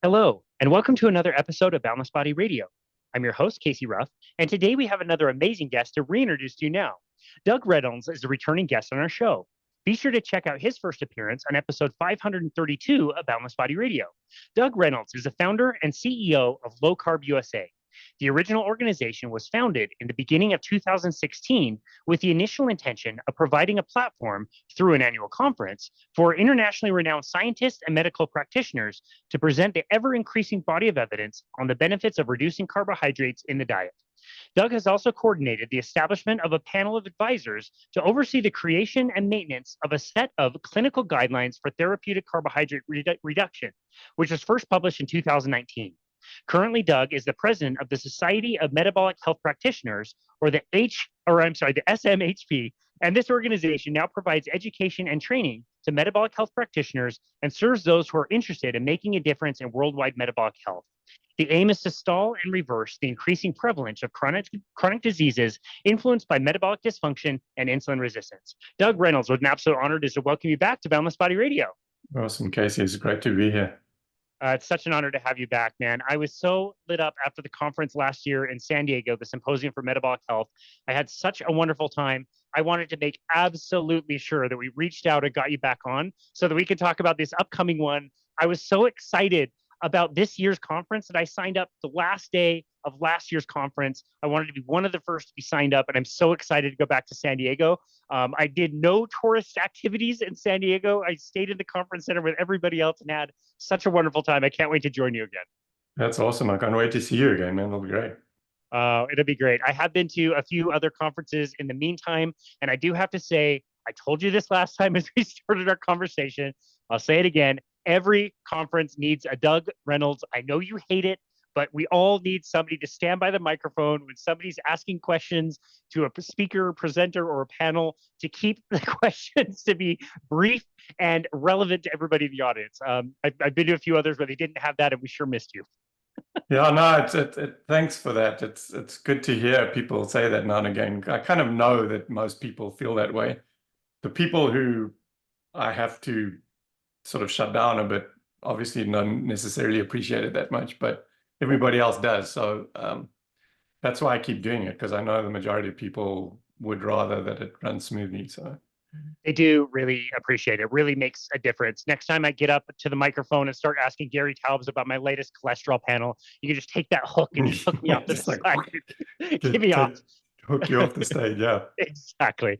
Hello, and welcome to another episode of Boundless Body Radio. I'm your host, Casey Ruff, and today we have another amazing guest to reintroduce to you now. Doug Reynolds is a returning guest on our show. Be sure to check out his first appearance on episode 532 of Boundless Body Radio. Doug Reynolds is the founder and CEO of LowCarbUSA. The original organization was founded in the beginning of 2016 with the initial intention of providing a platform through an annual conference for internationally renowned scientists and medical practitioners to present the ever-increasing body of evidence on the benefits of reducing carbohydrates in the diet. Doug has also coordinated the establishment of a panel of advisors to oversee the creation and maintenance of a set of clinical guidelines for therapeutic carbohydrate reduction, which was first published in 2019. Currently, Doug is the president of the Society of Metabolic Health Practitioners, or the SMHP, and this organization now provides education and training to metabolic health practitioners and serves those who are interested in making a difference in worldwide metabolic health. The aim is to stall and reverse the increasing prevalence of chronic diseases influenced by metabolic dysfunction and insulin resistance. Doug Reynolds, what an absolute honor it is to welcome you back to Boundless Body Radio. Awesome, Casey. It's great to be here. It's such an honor to have you back, man. I was so lit up after the conference last year in San Diego, the Symposium for Metabolic Health. I had such a wonderful time. I wanted to make absolutely sure that we reached out and got you back on so that we could talk about this upcoming one. I was so excited about this year's conference that I signed up the last day of last year's conference. I wanted to be one of the first to be signed up, and I'm so excited to go back to San Diego. I did no tourist activities in San Diego. I stayed in the conference center with everybody else and had such a wonderful time. I can't wait to join you again. That's awesome. I can't wait to see you again, man. It'll be great. It'll be great. I have been to a few other conferences in the meantime, and I do have to say, I told you this last time as we started our conversation. I'll say it again. Every conference needs a Doug Reynolds. I know you hate it, but we all need somebody to stand by the microphone when somebody's asking questions to a speaker, presenter, or a panel to keep the questions to be brief and relevant to everybody in the audience. I've been to a few others where they didn't have that, and we sure missed you. Yeah, no, thanks for that. It's good to hear people say that now and again. I kind of know that most people feel that way. The people who I have to sort of shut down a bit, obviously don't necessarily appreciate it that much, but everybody else does. So that's why I keep doing it, because I know the majority of people would rather that it runs smoothly. So they do really appreciate it. It really makes a difference. Next time I get up to the microphone and start asking Gary Taubes about my latest cholesterol panel, you can just take that hook and just hook me off the side. Get me off. Hook you off the stage, yeah. Exactly.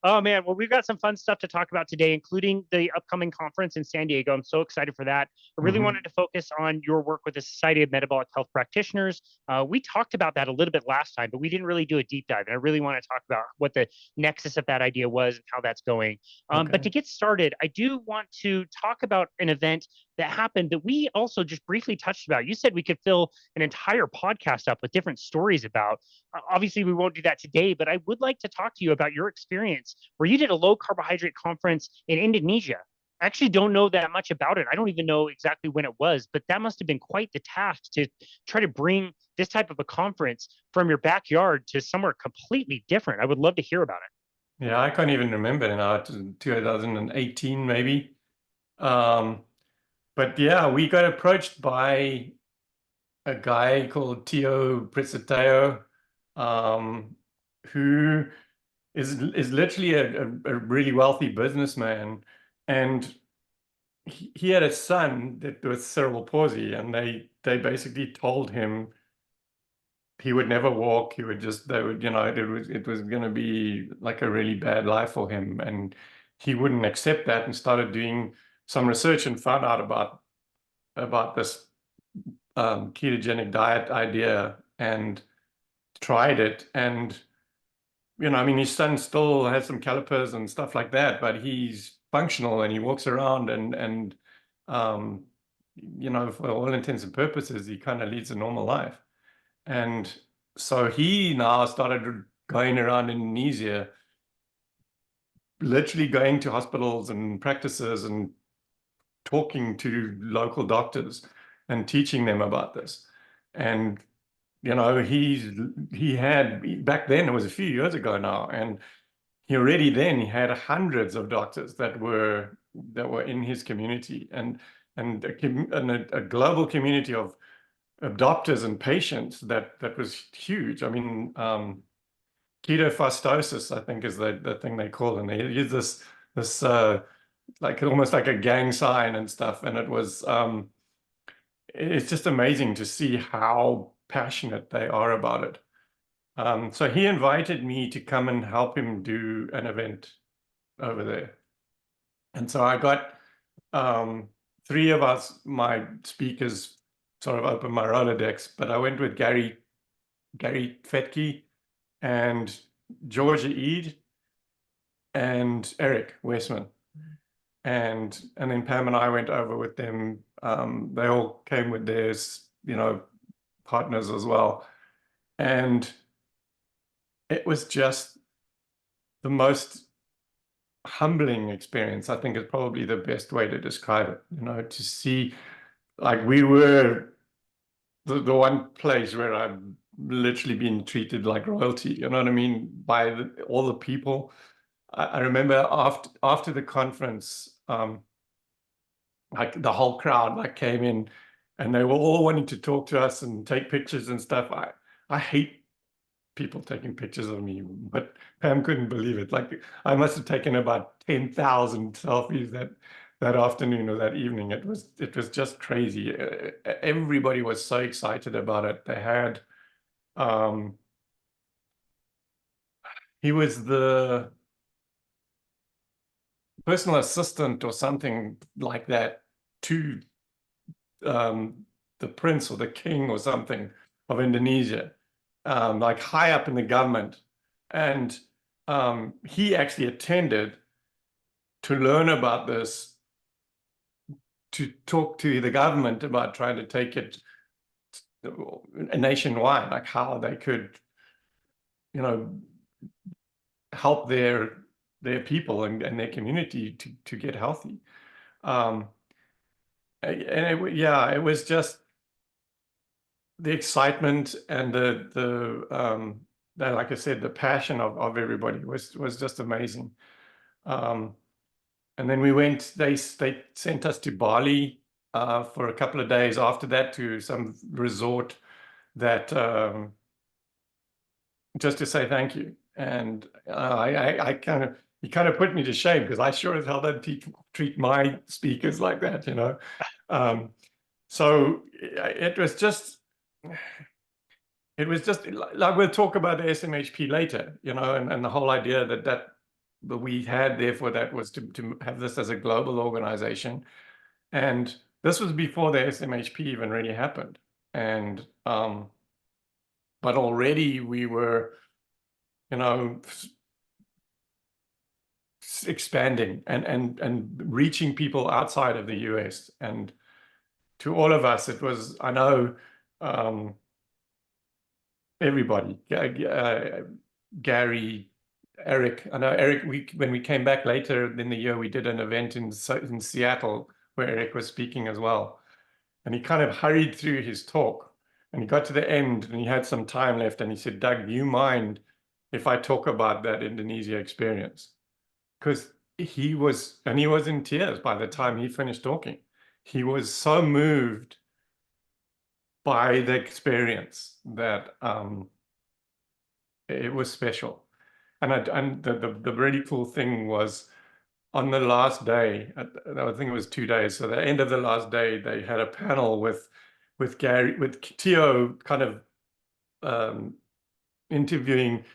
Oh, man. Well, we've got some fun stuff to talk about today, including the upcoming conference in San Diego. I'm so excited for that. I really wanted to focus on your work with the Society of Metabolic Health Practitioners. We talked about that a little bit last time, but we didn't really do a deep dive. And I really want to talk about what the nexus of that idea was and how that's going. But to get started, I do want to talk about an event that happened that we also just briefly touched about. You said we could fill an entire podcast up with different stories about. Obviously, we won't do that today, but I would like to talk to you about your experience where you did a low carbohydrate conference in Indonesia. I actually don't know that much about it. I don't even know exactly when it was, but that must have been quite the task to try to bring this type of a conference from your backyard to somewhere completely different. I would love to hear about it. Yeah, I can't even remember now, 2018 maybe. But yeah, we got approached by a guy called Tio Prisateo, who is literally a really wealthy businessman, and he had a son that with cerebral palsy, and they basically told him he would never walk. He would just, it was going to be like a really bad life for him, and he wouldn't accept that, and started doing some research and found out about this ketogenic diet idea and tried it. And his son still has some calipers and stuff like that, but he's functional and he walks around and for all intents and purposes, he kind of leads a normal life. And so he now started going around Indonesia, literally going to hospitals and practices and talking to local doctors and teaching them about this. And he had, back then, it was a few years ago now, and he had hundreds of doctors that were in his community. And and a global community of doctors and patients that was huge. I mean, ketofastosis, I think, is the thing they call it. And they use this like almost like a gang sign and stuff. And it was it's just amazing to see how passionate they are about it. So he invited me to come and help him do an event over there. And so I got three of us, my speakers, sort of opened my Rolodex, but I went with Gary Fetke and Georgia Eid and Eric Westman. And then Pam and I went over with them. They all came with their, partners as well. And it was just the most humbling experience. I think is probably the best way to describe it, to see, like, we were the one place where I've literally been treated like royalty, you know what I mean, by all the people. I remember after the conference, like the whole crowd like came in and they were all wanting to talk to us and take pictures and stuff. I hate people taking pictures of me, but Pam couldn't believe it. Like, I must have taken about 10,000 selfies that afternoon or that evening. It was just crazy. Everybody was so excited about it. They had he was the personal assistant or something like that to the prince or the king or something of Indonesia, like high up in the government. And he actually attended to learn about this, to talk to the government about trying to take it nationwide, like how they could, help their people and their community to get healthy. And it was just the excitement and like I said, the passion of everybody was just amazing. And then we went, they sent us to Bali for a couple of days after that, to some resort that just to say thank you. And he kind of put me to shame, because I sure as hell don't treat my speakers like that, So it was just like, we'll talk about the SMHP later, and the whole idea that we had there for that was to have this as a global organization. And this was before the SMHP even really happened. And but already we were, expanding and reaching people outside of the US. And to all of us, it was, I know, everybody, Gary, Eric. I know Eric, when we came back later in the year, we did an event in Seattle where Eric was speaking as well. And he kind of hurried through his talk, and he got to the end and he had some time left, and he said, "Doug, do you mind if I talk about that Indonesia experience?" Because he was in tears by the time he finished talking. He was so moved by the experience that it was special. And the really cool thing was, on the last day, I think it was 2 days, so the end of the last day, they had a panel with Gary, with Tio, kind of interviewing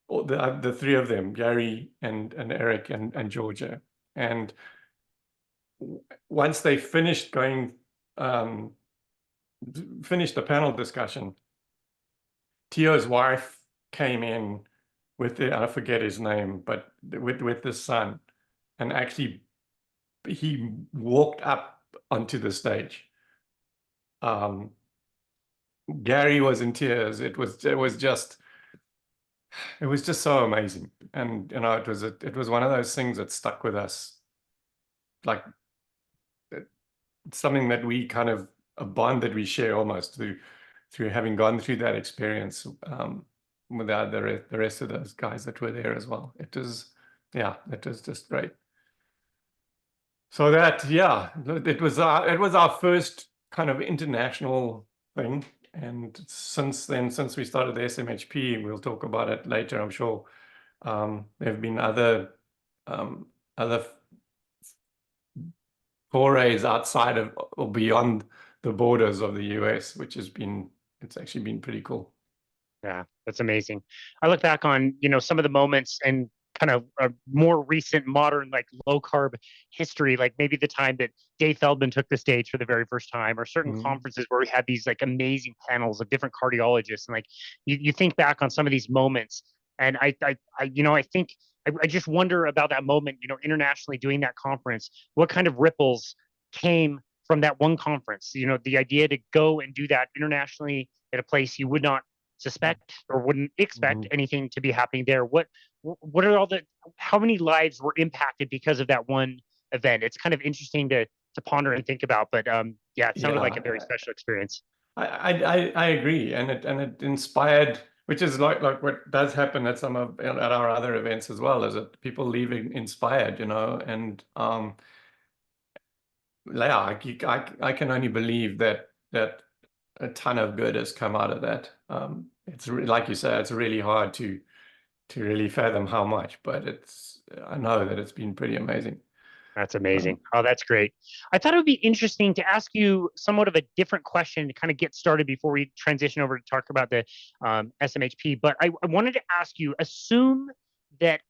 the three of them, Gary and Eric and Georgia. And once they finished finished the panel discussion, Tio's wife came in with I forget his name, but with the son, and actually he walked up onto the stage. Gary was in tears. It was just so amazing. And it was one of those things that stuck with us, like something that we kind of, a bond that we share almost through having gone through that experience without the rest of those guys that were there as well. It was just great. So that, yeah, it was our first kind of international thing. And since then, since we started the SMHP, we'll talk about it later, I'm sure. There have been um, other forays outside of or beyond the borders of the US, which it's actually been pretty cool. Yeah, that's amazing. I look back on, some of the moments and kind of a more recent modern, like low carb history, like maybe the time that Dave Feldman took the stage for the very first time, or certain Mhm. conferences where we had these like amazing panels of different cardiologists. And like you think back on some of these moments, and I think I just wonder about that moment, internationally doing that conference, what kind of ripples came from that one conference, the idea to go and do that internationally at a place you would not suspect or wouldn't expect Mhm. anything to be happening there. What are all the how many lives were impacted because of that one event? It's kind of interesting to ponder and think about. But yeah, it sounded like a very Yeah, special experience. I agree, and it inspired, which is like what does happen at some of at our other events as well, is that people leaving inspired, and yeah, I can only believe that a ton of good has come out of that. Like you say, it's really hard to really fathom how much, but I know that it's been pretty amazing. That's amazing. Um, Oh, that's great. I thought it would be interesting to ask you somewhat of a different question to kind of get started before we transition over to talk about the SMHP. But I wanted to ask you, assume that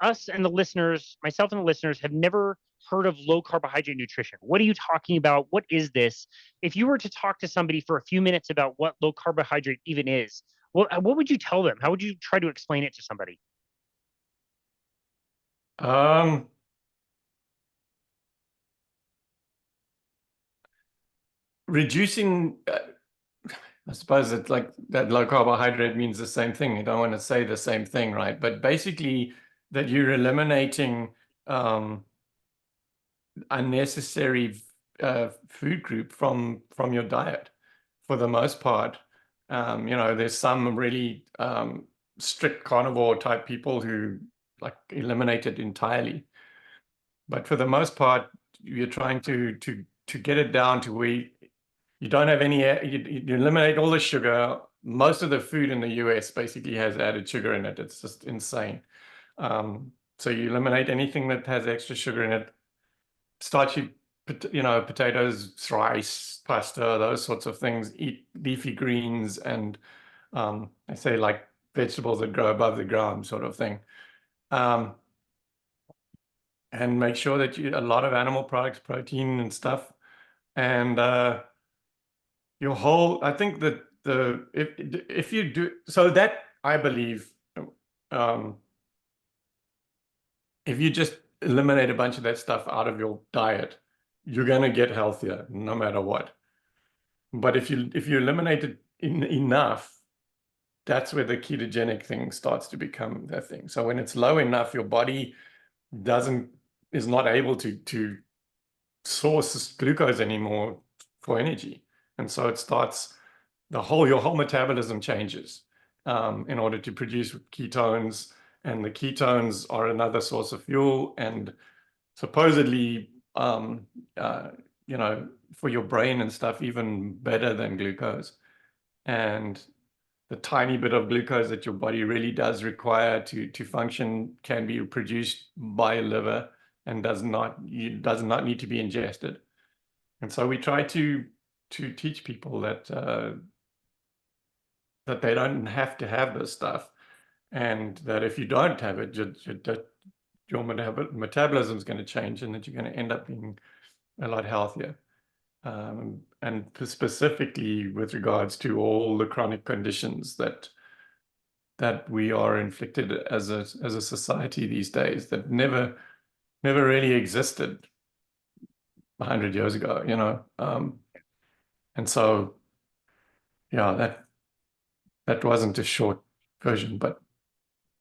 us and the listeners, myself and the listeners, have never heard of low carbohydrate nutrition. What are you talking about? What is this? If you were to talk to somebody for a few minutes about what low carbohydrate even is, what would you tell them? How would you try to explain it to somebody? um, reducing, I suppose it's like that low carbohydrate means the same thing. You don't want to say the same thing, right? But basically, that you're eliminating um, unnecessary food group from your diet for the most part. There's some really strict carnivore type people who like eliminate it entirely. But for the most part, you're trying to get it down to where you don't have any, you eliminate all the sugar. Most of the food in the US basically has added sugar in it. It's just insane. So you eliminate anything that has extra sugar in it, starchy, potatoes, rice, pasta, those sorts of things. Eat leafy greens and I say like vegetables that grow above the ground, sort of thing. Um, and make sure that you a lot of animal products, protein and stuff, and I think that the if you do so that I believe, um, if you just eliminate a bunch of that stuff out of your diet, you're going to get healthier no matter what. But if you eliminate it enough, that's where the ketogenic thing starts to become the thing. So when it's low enough, your body doesn't is not able to source glucose anymore for energy, and so it starts your whole metabolism changes in order to produce ketones, and the ketones are another source of fuel, and supposedly uh, for your brain and stuff even better than glucose. And the tiny bit of glucose that your body really does require to function can be produced by your liver and does not need to be ingested. And so we try to teach people that they don't have to have this stuff, and that if you don't have it, your metabolism is going to change, and that you're going to end up being a lot healthier. And specifically with regards to all the chronic conditions that we are inflicted as a society these days that never really existed 100 years ago. And so, yeah, that wasn't a short version, but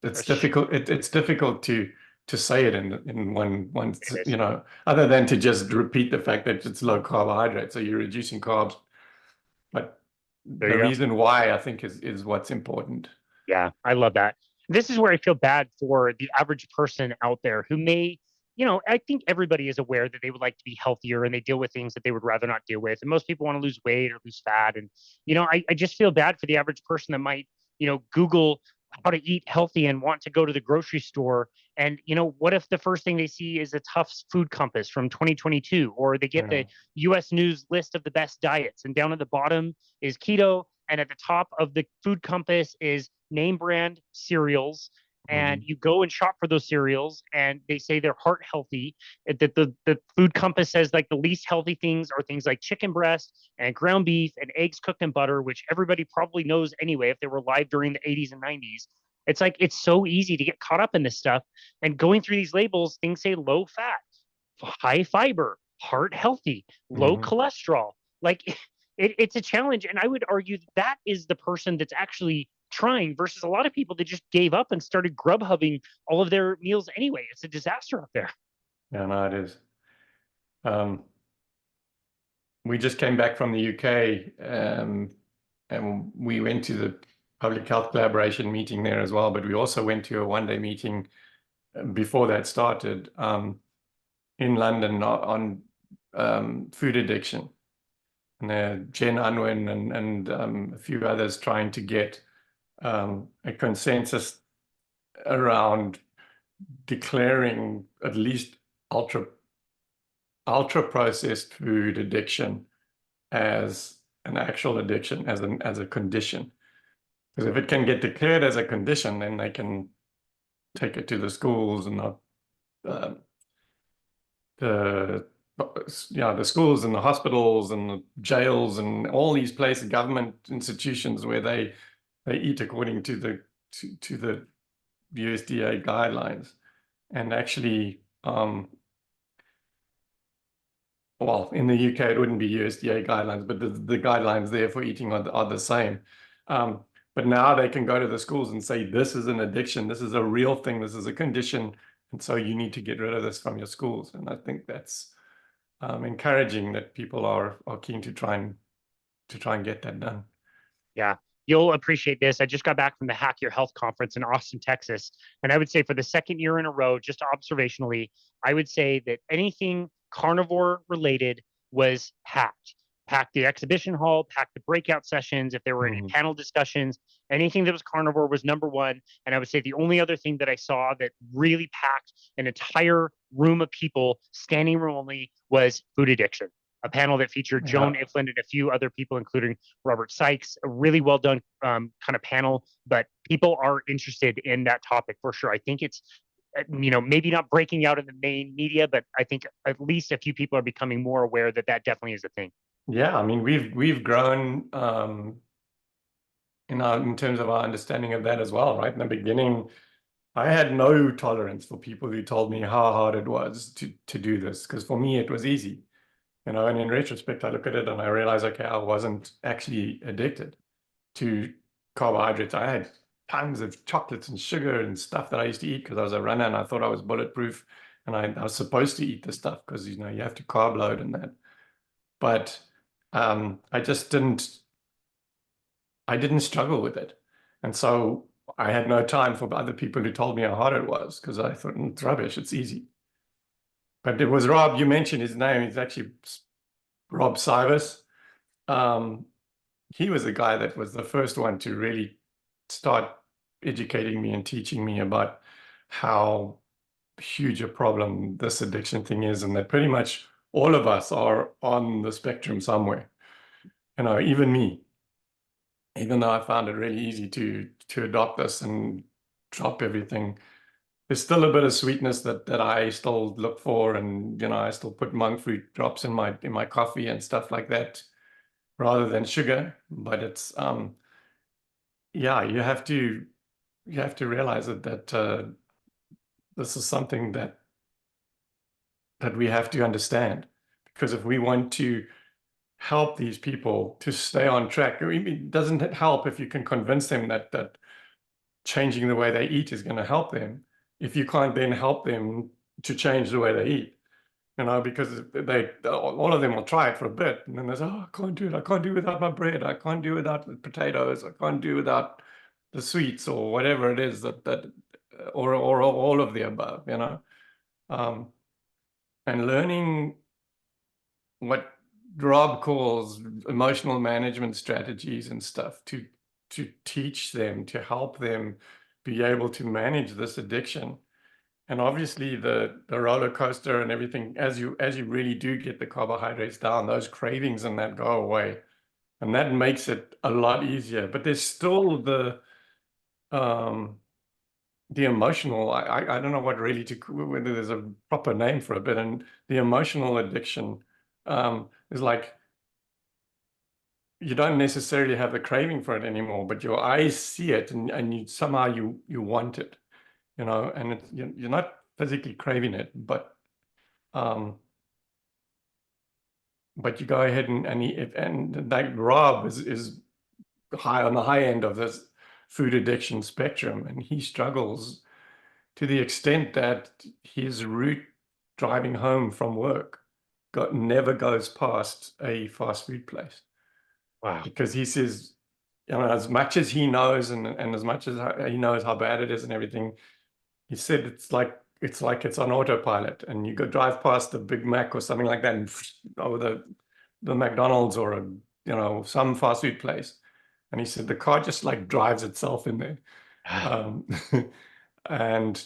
it's difficult. It's difficult to say it in one, It is. other than to just repeat the fact that it's low carbohydrate. So you're reducing carbs, but There the you go. reason why I think is what's important. Yeah, I love that. This is where I feel bad for the average person out there who may I think everybody is aware that they would like to be healthier and they deal with things that they would rather not deal with. And most people want to lose weight or lose fat. And, I just feel bad for the average person that might, Google how to eat healthy and want to go to the grocery store. And, what if the first thing they see is a Tufts food compass from 2022, or they get Yeah. the US News list of the best diets, and down at the bottom is keto, and at the top of the food compass is name brand cereals, and you go and shop for those cereals and they say they're heart healthy. That the food compass says like the least healthy things are things like chicken breast and ground beef and eggs cooked in butter, which everybody probably knows anyway if they were alive during the 80s and 90s. It's like it's so easy to get caught up in this stuff, and going through these labels, things say low fat, high fiber, heart healthy, low cholesterol. Like it's a challenge. And I would argue that is the person that's actually trying versus a lot of people that just gave up and started grub hubbing all of their meals anyway. It's a disaster up there. Yeah, no, it is. We just came back from the UK, and we went to the Public Health Collaboration meeting there as well, but we also went to a one-day meeting before that started in London on food addiction. And Jen Unwin and a few others trying to get a consensus around declaring at least ultra processed food addiction as an actual addiction, as a condition. Because if it can get declared as a condition, then they can take it to the schools and the schools and the hospitals and the jails and all these places, government institutions where they eat according to the USDA guidelines. And actually, well, in the UK, it wouldn't be USDA guidelines, but the guidelines there for eating are the same. But now they can go to the schools and say, this is an addiction, this is a real thing, this is a condition, and so you need to get rid of this from your schools. And I think that's encouraging that people are keen to try and get that done. Yeah. You'll appreciate this. I just got back from the Hack Your Health conference in Austin, Texas. And I would say for the second year in a row, just observationally, I would say that anything carnivore related was packed. Packed the exhibition hall, packed the breakout sessions. If there were any panel discussions, anything that was carnivore was number one. And I would say the only other thing that I saw that really packed an entire room of people, standing room only, was food addiction. A panel that featured Joan Ifland and a few other people, including Robert Sykes. A really well done kind of panel, but people are interested in that topic for sure. I think it's, maybe not breaking out in the main media, but I think at least a few people are becoming more aware that that definitely is a thing. Yeah, I mean, we've grown in terms of our understanding of that as well, right? In the beginning, I had no tolerance for people who told me how hard it was to do this, because for me it was easy. And in retrospect, I look at it and I realize, okay, I wasn't actually addicted to carbohydrates. I had tons of chocolates and sugar and stuff that I used to eat because I was a runner and I thought I was bulletproof, and I was supposed to eat this stuff because you have to carb load and that. But I just didn't struggle with it, and so I had no time for other people who told me how hard it was, because I thought, it's rubbish, it's easy. But it was Rob, you mentioned his name, it's actually Rob Cybus. He was the guy that was the first one to really start educating me and teaching me about how huge a problem this addiction thing is, and that pretty much all of us are on the spectrum somewhere. Even me, even though I found it really easy to adopt this and drop everything, there's still a bit of sweetness that I still look for, and I still put monk fruit drops in my coffee and stuff like that rather than sugar. But it's yeah, you have to realize that this is something that we have to understand, because if we want to help these people to stay on track, it doesn't help if you can convince them that changing the way they eat is going to help them, if you can't then help them to change the way they eat. Because all of them will try it for a bit, and then they say, oh, I can't do it. I can't do without my bread. I can't do without the potatoes. I can't do without the sweets, or whatever it is or all of the above, and learning what Rob calls emotional management strategies and stuff to teach them, to help them be able to manage this addiction. And obviously the roller coaster and everything, as you really do get the carbohydrates down, those cravings and that go away. And that makes it a lot easier. But there's still the emotional, I don't know what really whether there's a proper name for it, but and the emotional addiction is like, you don't necessarily have the craving for it anymore, but your eyes see it and you somehow you want it, and it's, you're not physically craving it, but you go ahead and like Rob is high on the high end of this food addiction spectrum, and he struggles to the extent that his route driving home from work never goes past a fast food place. Wow. Because he says, as much as he knows and as much as he knows how bad it is and everything, he said it's like it's on autopilot, and you go drive past the Big Mac or something like that, and or the McDonald's or some fast food place, and he said the car just like drives itself in there. And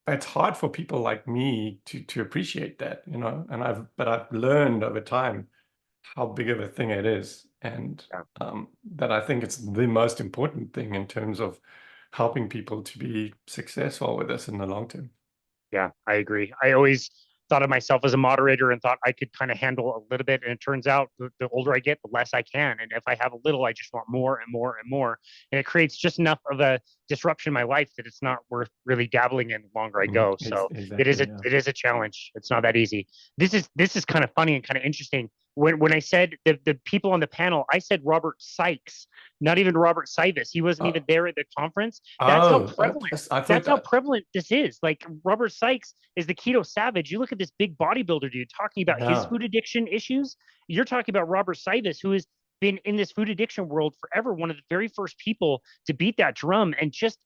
it's hard for people like me to appreciate that, and I've learned over time how big of a thing it is, and that I think it's the most important thing in terms of helping people to be successful with this in the long term. Yeah, I agree. I always thought of myself as a moderator and thought I could kind of handle a little bit. And it turns out the older I get, the less I can. And if I have a little, I just want more and more and more. And it creates just enough of a disruption in my life that it's not worth really dabbling in the longer I go. So Exactly, it is a challenge. It's not that easy. This is kind of funny and kind of interesting. When I said the people on the panel, I said Robert Sykes, not even Robert Sivas. He wasn't even there at the conference. That's how prevalent. That's how prevalent this is. Like Robert Sykes is the keto savage. You look at this big bodybuilder dude talking about his food addiction issues. You're talking about Robert Sivas, who has been in this food addiction world forever, one of the very first people to beat that drum, and just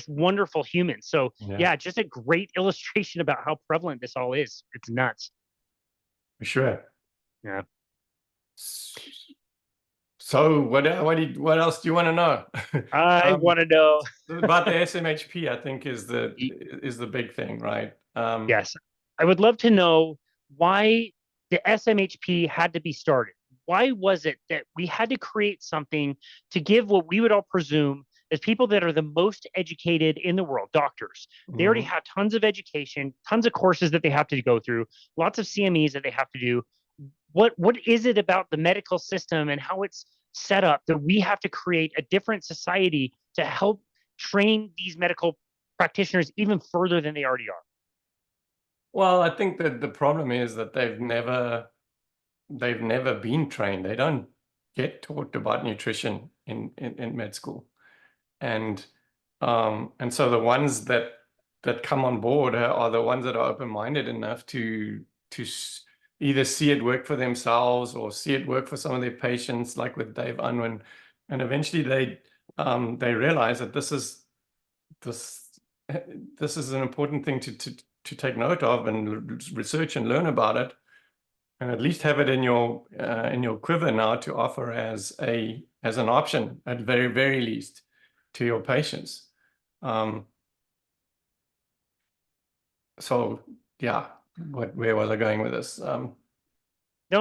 wonderful humans. So yeah, just a great illustration about how prevalent this all is. It's nuts. For sure. Yeah. So what else do you want to know? I want to know about the SMHP. I think is the big thing, right? Yes, I would love to know why the SMHP had to be started. Why was it that we had to create something to give what we would all presume as people that are the most educated in the world, doctors? They already have tons of education, tons of courses that they have to go through, lots of CMEs that they have to do. What is it about the medical system and how it's set up that we have to create a different society to help train these medical practitioners even further than they already are? Well, I think that the problem is that they've never been trained. They don't get taught about nutrition in med school, and so the ones that come on board are the ones that are open-minded enough to either see it work for themselves or see it work for some of their patients, like with Dave Unwin, and eventually they realize that this is an important thing to take note of and research and learn about it, and at least have it in your quiver now to offer as an option at very, very least to your patients. So yeah, where was I going with this? No,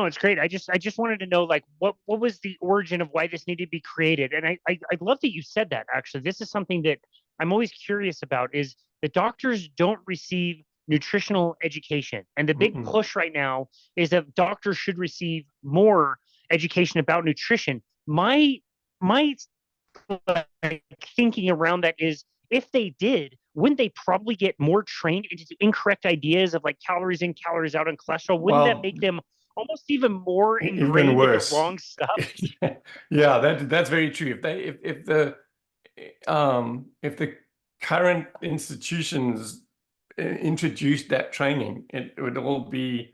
it's great. I just wanted to know, like, what was the origin of why this needed to be created? And I love that you said that. Actually, this is something that I'm always curious about, is that doctors don't receive nutritional education. And the big push right now is that doctors should receive more education about nutrition. My thinking around that is, if they did, wouldn't they probably get more trained into the incorrect ideas of like calories in, calories out, and cholesterol? Wouldn't that make them almost even more ingrained in the wrong stuff? Yeah, that's very true. If the current institutions introduced that training, it would all be,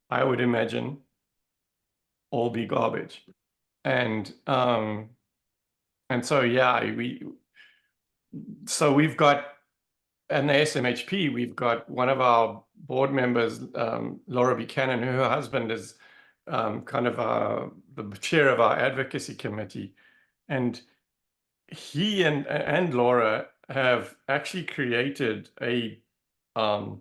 I would imagine, all be garbage. And so yeah, we've got, in the SMHP, we've got one of our board members, Laura Buchanan, her husband is kind of the chair of our advocacy committee. And he and Laura have actually created a, what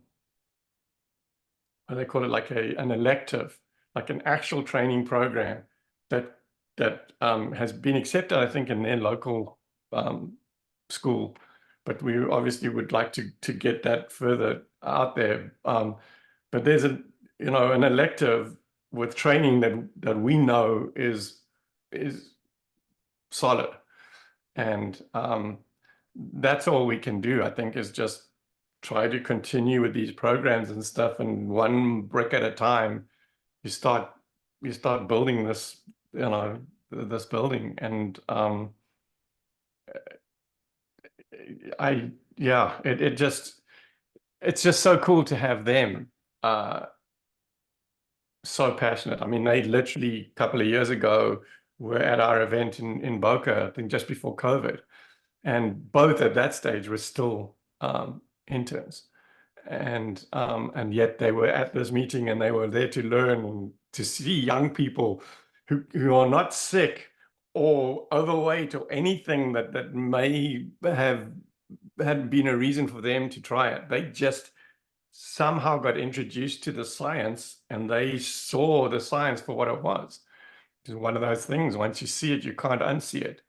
do they call it, like an elective, like an actual training program that has been accepted, I think, in their local school. But we obviously would like to get that further out there. But there's an elective with training that we know is solid. And that's all we can do, I think, is just try to continue with these programs and stuff, and one brick at a time, you start building this, this building. And it's just so cool to have them so passionate. I mean, they literally a couple of years ago were at our event in Boca, I think just before COVID, and both at that stage were still interns, and yet they were at this meeting, and they were there to learn and to see young people who are not sick or overweight or anything that may have had been a reason for them to try it. They just somehow got introduced to the science, and they saw the science for what it was. It's one of those things, once you see it, you can't unsee it.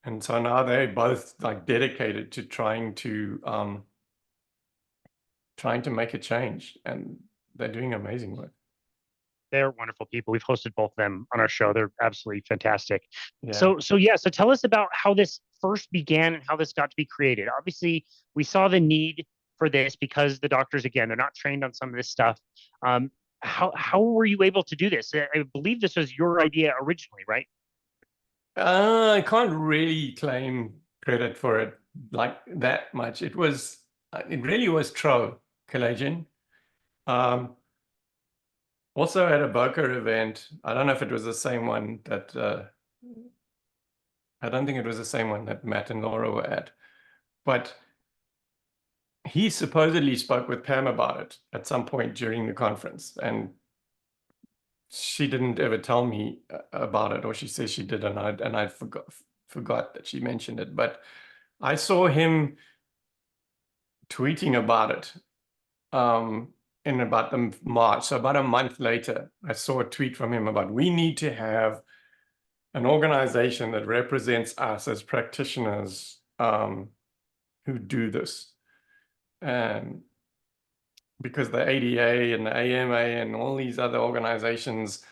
And so now they're both like dedicated to trying to make a change, and they're doing amazing work. They're wonderful people. We've hosted both of them on our show. They're absolutely fantastic. Yeah. So tell us about how this first began and how this got to be created. Obviously, we saw the need for this because the doctors, again, they're not trained on some of this stuff. How were you able to do this? I believe this was your idea originally, right? I can't really claim credit for it like that much. It really was Tro Kalajian. Also at a Boca event, I don't know if it was the same one that, I don't think it was the same one that Matt and Laura were at, but he supposedly spoke with Pam about it at some point during the conference, and she didn't ever tell me about it, or she says she did, and I forgot that she mentioned it. But I saw him tweeting about it in about the March, so about a month later, I saw a tweet from him about, we need to have an organization that represents us as practitioners who do this. And because the ADA and the AMA and all these other organizations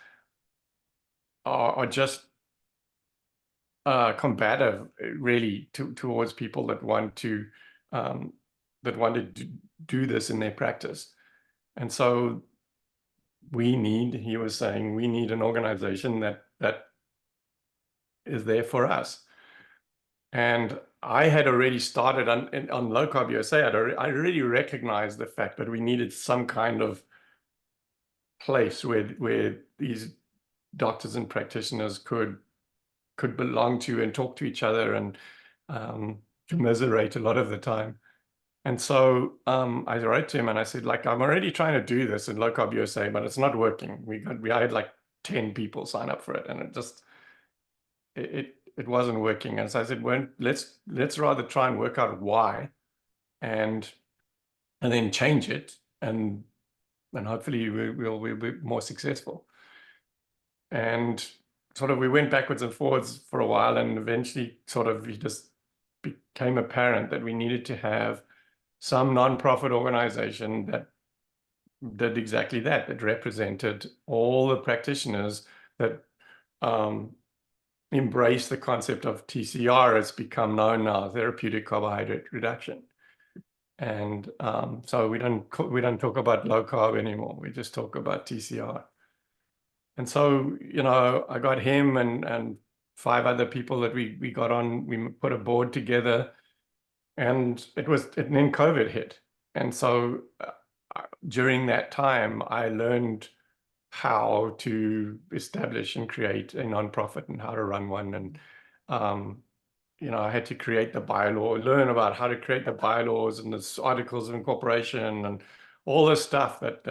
are just combative, really, towards people that want to do this in their practice. And so he was saying, we need an organization that is there for us. And I had already started on LowCarbUSA. I already recognized the fact that we needed some kind of place where these doctors and practitioners could belong to and talk to each other and commiserate a lot of the time. And so I wrote to him and I said, like, I'm already trying to do this in LowCarbUSA, but it's not working. I had like 10 people sign up for it, and it wasn't working. And so I said, well, let's rather try and work out why, and then change it, and hopefully we'll be more successful. And sort of we went backwards and forwards for a while, and eventually sort of it just became apparent that we needed to have some nonprofit organization that did exactly that represented all the practitioners that embrace the concept of TCR. It's become known now, Therapeutic Carbohydrate Reduction. And so we don't talk about low carb anymore. We just talk about TCR. And so, I got him and 5 other people that we got on. We put a board together, and then COVID hit. And so during that time, I learned how to establish and create a nonprofit and how to run one. And, I had to create the bylaw, learn about how to create the bylaws and the articles of incorporation and all the stuff that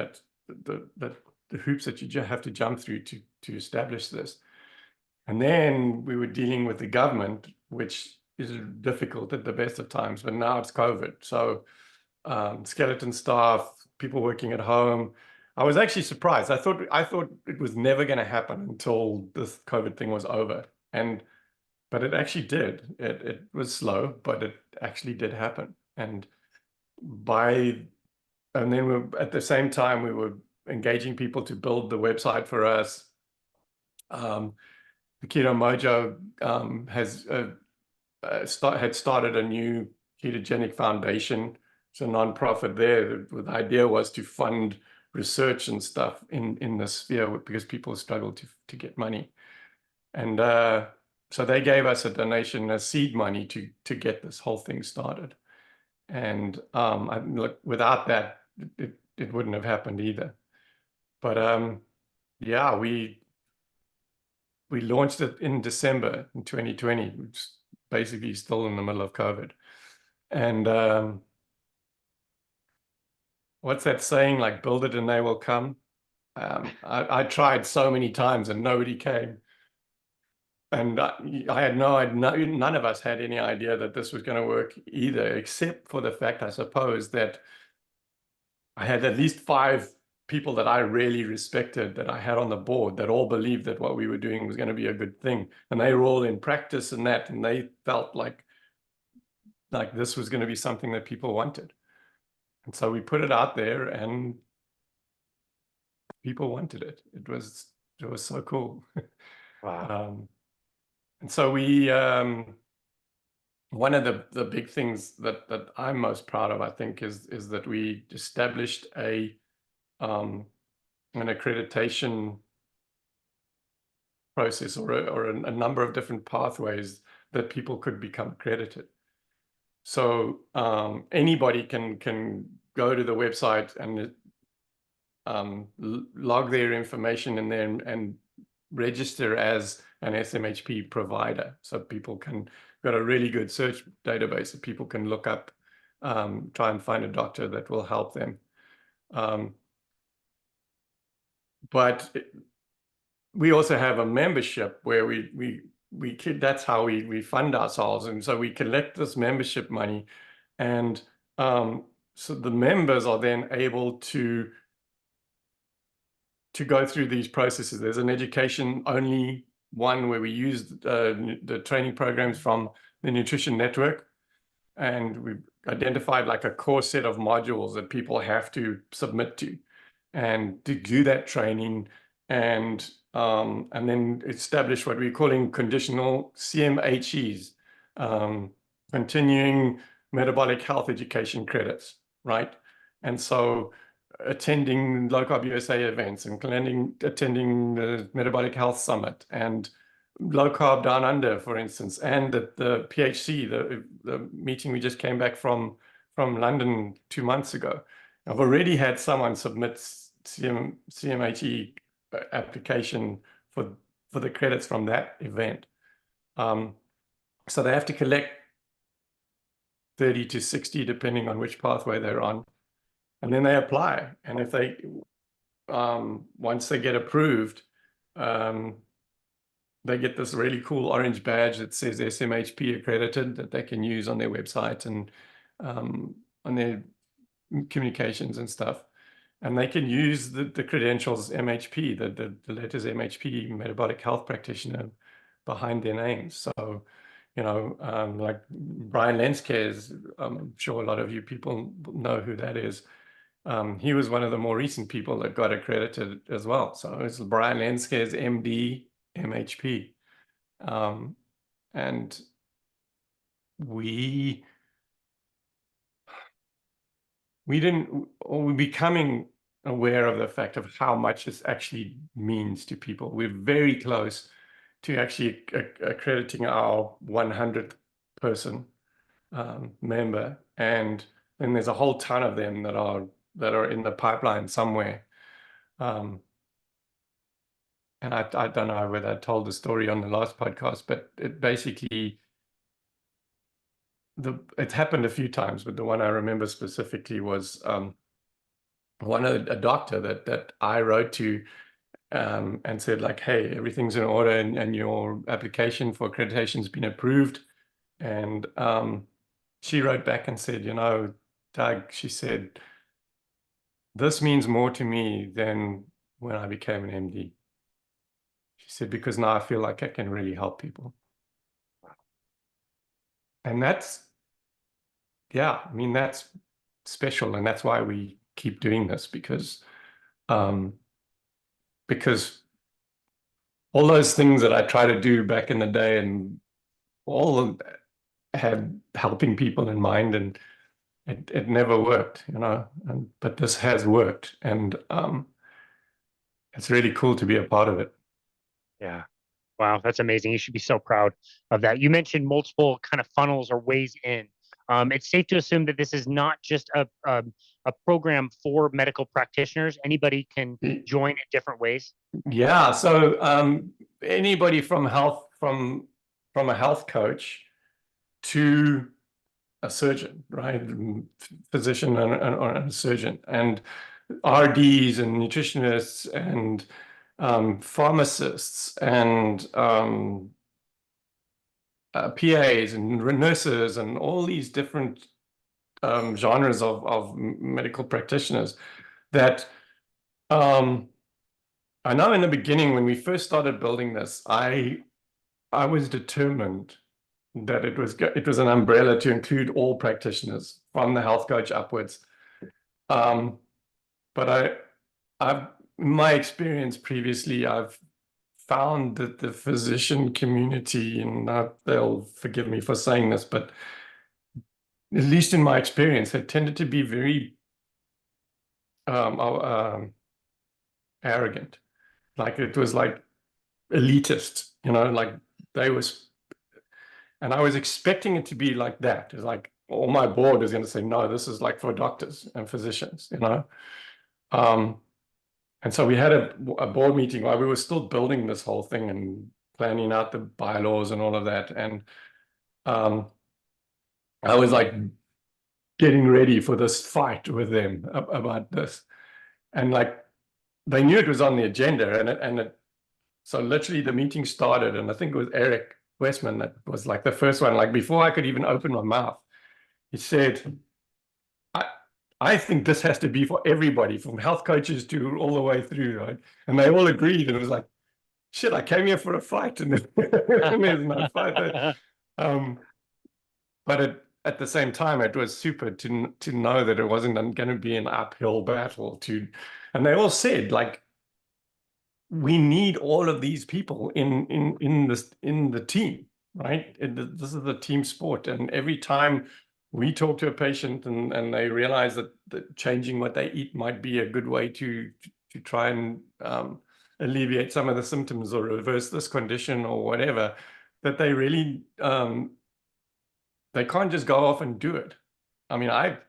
the hoops that you have to jump through to establish this. And then we were dealing with the government, which is difficult at the best of times, but now it's COVID. So skeleton staff, people working at home. I was actually surprised. I thought it was never going to happen until this COVID thing was over. But it actually did. It was slow, but it actually did happen. And then at the same time, we were engaging people to build the website for us. The Keto Mojo had started a new ketogenic foundation. It's a nonprofit there. The idea was to fund research and stuff in this sphere because people struggle to get money. And so they gave us a donation as seed money to get this whole thing started. And look, without that, it wouldn't have happened either. But yeah, we launched it in December in 2020, which is basically still in the middle of COVID. And what's that saying, like, build it and they will come? I tried so many times and nobody came. And none of us had any idea that this was going to work either, except for the fact, I suppose, that I had at least 5 people that I really respected that I had on the board that all believed that what we were doing was going to be a good thing. And they were all in practice and that, and they felt like this was going to be something that people wanted. And so we put it out there and people wanted it. It was so cool. Wow. And so we, one of the big things that I'm most proud of, I think, is that we established an accreditation process or a number of different pathways that people could become accredited. So anybody can go to the website and log their information in there and register as an SMHP provider. So people got a really good search database that people can look up, try and find a doctor that will help them. But we also have a membership where that's how we fund ourselves. And so we collect this membership money, and so the members are then able to go through these processes. There's an education only one where we use the training programs from the Nutrition Network, and we've identified like a core set of modules that people have to submit to, and to do that training, and then establish what we're calling conditional CMHEs, continuing metabolic health education credits, right? And so attending LowCarbUSA events and attending the Metabolic Health Summit and Low Carb Down Under, for instance, and the PHC, the meeting we just came back from London 2 months ago. I've already had someone submit CMHE application for the credits from that event. So they have to collect 30 to 60, depending on which pathway they're on. And then they apply. And if they, once they get approved, they get this really cool orange badge that says SMHP accredited that they can use on their website and on their communications and stuff. And they can use the credentials MHP, the letters MHP, Metabolic Health Practitioner, behind their names. So, like Brian Lenskes, I'm sure a lot of you people know who that is. He was one of the more recent people that got accredited as well. So it's Brian Lenskes, MD, MHP. And we're becoming aware of the fact of how much this actually means to people. We're very close to actually accrediting our 100th person member, and then there's a whole ton of them that are in the pipeline somewhere. And I don't know whether I told the story on the last podcast, but it basically, it happened a few times, but the one I remember specifically was a doctor that I wrote to and said like, hey, everything's in order and your application for accreditation has been approved. And she wrote back and said, Doug, she said, this means more to me than when I became an MD. She said, because now I feel like I can really help people. And that's, yeah, I mean, that's special. And that's why we keep doing this, because all those things that I tried to do back in the day and all had helping people in mind, and it never worked, but this has worked, and it's really cool to be a part of it. Yeah. Wow, that's amazing. You should be so proud of that. You mentioned multiple kind of funnels or ways in. It's safe to assume that this is not just a program for medical practitioners. Anybody can join in different ways. Yeah. So anybody from a health coach to a surgeon, right? Physician or a surgeon, and RDs and nutritionists and pharmacists and PAs and nurses and all these different genres of medical practitioners that I know in the beginning when we first started building this, I was determined that it was an umbrella to include all practitioners from the health coach upwards. But my experience previously, I've found that the physician community, and they'll forgive me for saying this, but at least in my experience, had tended to be very arrogant. Like it was like elitist, like they was, and I was expecting it to be like that. It's like all my board is going to say, no, this is like for doctors and physicians, And so we had a board meeting while we were still building this whole thing and planning out the bylaws and all of that. And I was like getting ready for this fight with them about this. And like they knew it was on the agenda. So literally the meeting started, and I think it was Eric Westman that was like the first one. Like before I could even open my mouth, he said, I think this has to be for everybody, from health coaches to all the way through, right? And they all agreed, and it was like, shit, I came here for a fight, and there's no fight. But at the same time, it was super to know that it wasn't going to be an uphill battle. And they all said, like, we need all of these people in the team, right? This is a team sport, and every time we talk to a patient and they realize that changing what they eat might be a good way to try and alleviate some of the symptoms or reverse this condition or whatever, that they really they can't just go off and do it. I mean, I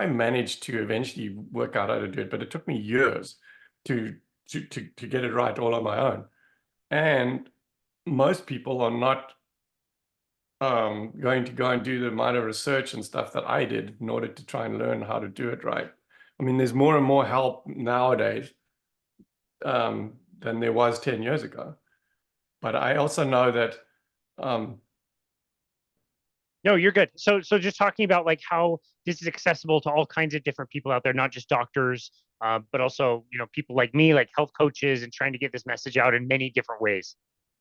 managed to eventually work out how to do it, but it took me years to get it right all on my own. And most people are not going to go and do the amount of research and stuff that I did in order to try and learn how to do it right. I mean, there's more and more help nowadays than there was 10 years ago. But I also know that no, you're good. So just talking about like how this is accessible to all kinds of different people out there, not just doctors, but also, people like me, like health coaches, and trying to get this message out in many different ways.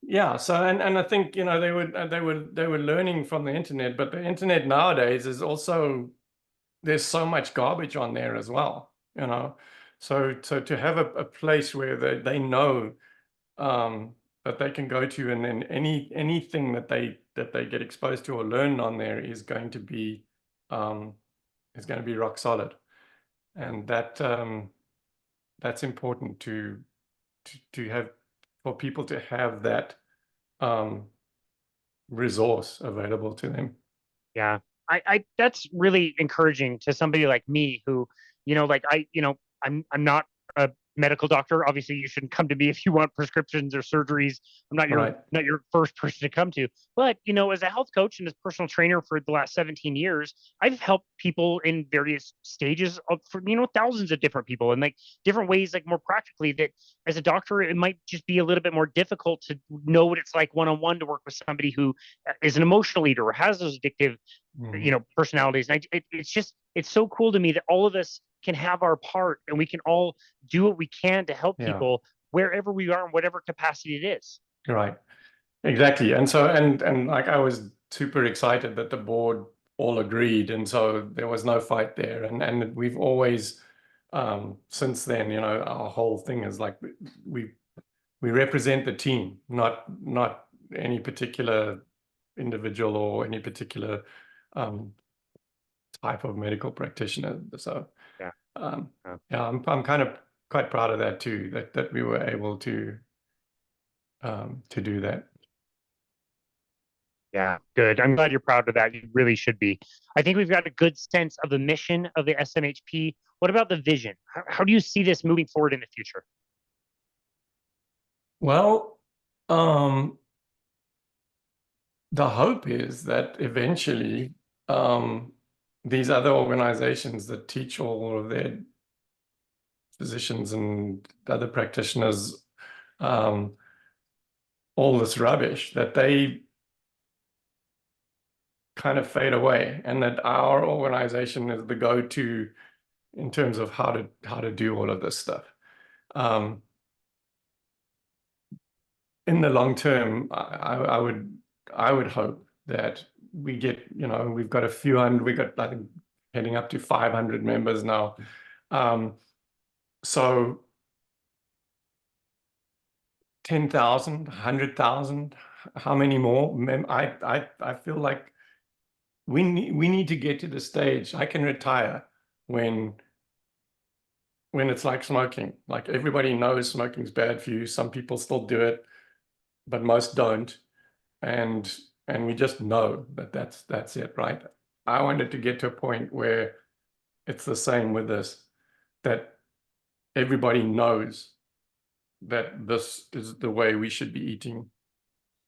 Yeah. So, and I think, they were learning from the internet, but the internet nowadays is also, there's so much garbage on there as well, So to have a place where they know that they can go to, and then anything that they get exposed to or learn on there is going to be rock solid, and that's important to have, for people to have that resource available to them. Yeah. I that's really encouraging to somebody like me who, like I'm not a medical doctor. Obviously, you shouldn't come to me if you want prescriptions or surgeries. I'm not Right. not your first person to come to. But as a health coach and as personal trainer for the last 17 years, I've helped people in various stages of for thousands of different people and like different ways, like more practically. That as a doctor, it might just be a little bit more difficult to know what it's like one-on-one to work with somebody who is an emotional leader or has those addictive personalities. And it's so cool to me that all of us can have our part and we can all do what we can to help people wherever we are in whatever capacity it is. Right. Exactly. And so, and like I was super excited that the board all agreed. And so there was no fight there. And we've always, since then, our whole thing is like, we represent the team, not any particular individual or any particular type of medical practitioner. So I'm kind of quite proud of that too, that we were able to do that. Yeah, good. I'm glad you're proud of that. You really should be. I think we've got a good sense of the mission of the SMHP. What about the vision? How do you see this moving forward in the future? Well, the hope is that eventually these other organizations that teach all of their physicians and other practitioners all this rubbish, that they kind of fade away, and that our organization is the go-to in terms of how to do all of this stuff. In the long term, I would hope that we get, we've got a few hundred, we got, I think, heading up to 500 members now. So 10,000, 100,000, how many more? I feel like we need to get to the stage. I can retire when it's like smoking. Like everybody knows smoking's bad for you. Some people still do it, but most don't. And we just know that that's it, right? I wanted to get to a point where it's the same with this, that everybody knows that this is the way we should be eating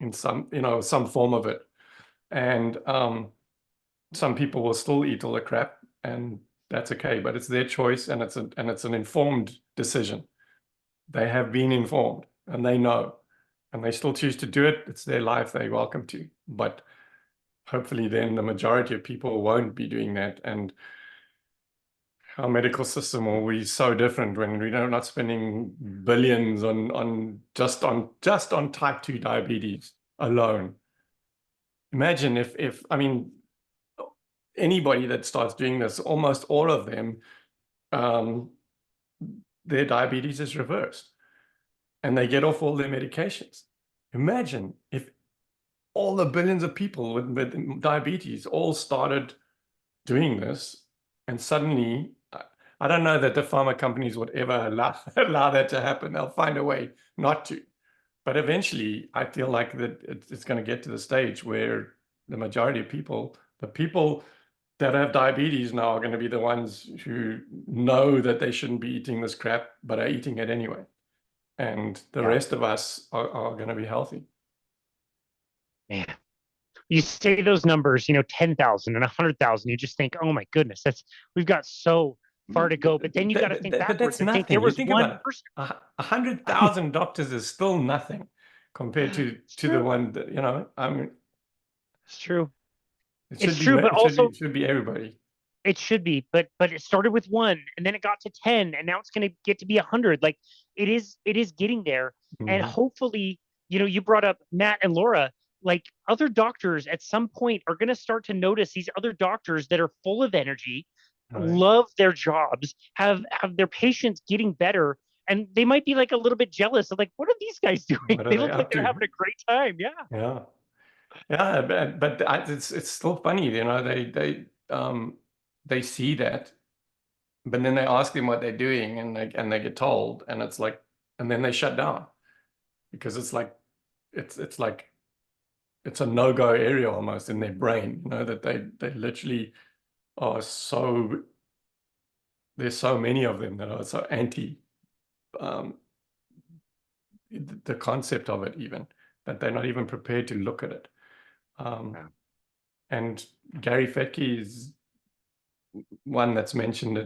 in some form of it. And some people will still eat all the crap, and that's okay, but it's their choice, and it's an informed decision. They have been informed and they know, and they still choose to do it. It's their life, they're welcome to. But hopefully then the majority of people won't be doing that, and our medical system will be so different when we're not spending billions on just on type 2 diabetes alone. Imagine if I mean, anybody that starts doing this, almost all of them, their diabetes is reversed and they get off all their medications. Imagine if all the billions of people with diabetes all started doing this, and suddenly, I don't know that the pharma companies would ever allow that to happen. They'll find a way not to. But eventually, I feel like that it's going to get to the stage where the majority of people, the people that have diabetes now, are going to be the ones who know that they shouldn't be eating this crap, but are eating it anyway. And the rest of us are going to be healthy. Man, you say those numbers, 10,000 and 100,000, you just think, oh my goodness, we've got so far to go. But then you got to think backwards and think there was one person. 100,000 doctors is still nothing compared to the one that, I mean, it's true. It's true, but also it should be everybody. It should be, but it started with 1, and then it got to 10, and now it's going to get to be 100. Like it is getting there, and hopefully, you brought up Matt and Laura. Like other doctors at some point are going to start to notice these other doctors that are full of energy, love their jobs, have their patients getting better, and they might be like a little bit jealous of like, what are these guys doing? They look like they're having a great time. Yeah. But it's still funny, they see that, but then they ask them what they're doing, and they get told, and it's like, and then they shut down because it's like it's a no-go area almost in their brain, that they literally are there's so many of them that are so anti the concept of it, even that they're not even prepared to look at it. And Gary Fettke is one that's mentioned,